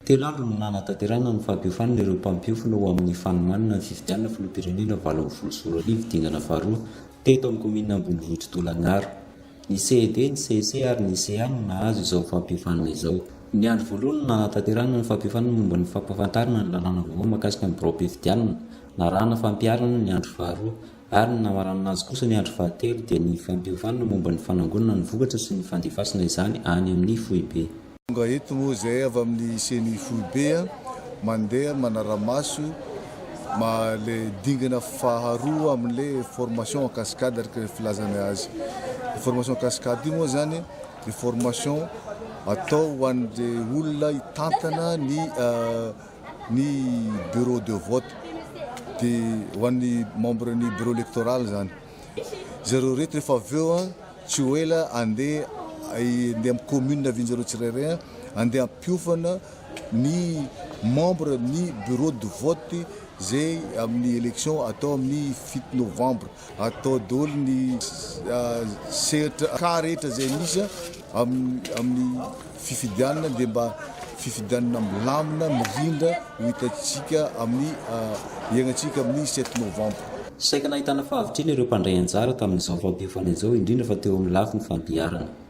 Telo andro no nanatanterahana ny fampiofanana ireo mpampiofina ho amin'ny fanomanana ny fifidianana filoham-pirenena 2024 dingana faharoa teto amin'ny kominina Ambonivohitra Tolagnaro. Ny CED, ny CEC ary ny CA no nahazo izao fampiofanana izao. Ny andro voalohany no nanatanterahana ny fampiofanana momba ny fampahafantarana ny lalàna vaovao mahakasika ny birao-pifidianana, narahana fampiarana ny andro faharoa ary ny namarana azy kosa ny andro fahatelo dia ny fampiofanana momba ny fanangonana ny vokatra sy ny fandefasana izany any amin'ny foibe. Nga eto moa zay avy amin'ny seny foibe mandeha manara-maso le dingana faharoa amin'le formation en cascade araka filazana azy. Formation en cascade io moa zany de formation atao ho an'le olona hitantana ny bureau de vote de ho an'ny membre ny bureau électoral zany. Zareo rehetra rehefa avy eo tsy ho ela andeha amin'ny commune avinjareo tsirairay andeha ampiofana ny membre ny bureau de vote zay amin'ny élection atao amin'ny 7 novembre atao daholo ny sehatra ka rehetra zay misy amin'ny fifidianana dia mba fifidianana milamina mirindra ho hitatsika amin'ny iainantsika amin'ny 7 novembre. Saika nahitana fahavitry ireo mpandray anjara tamin'izao fampiofana izao indrindra fa teo amin'ny lafiny fampiarana.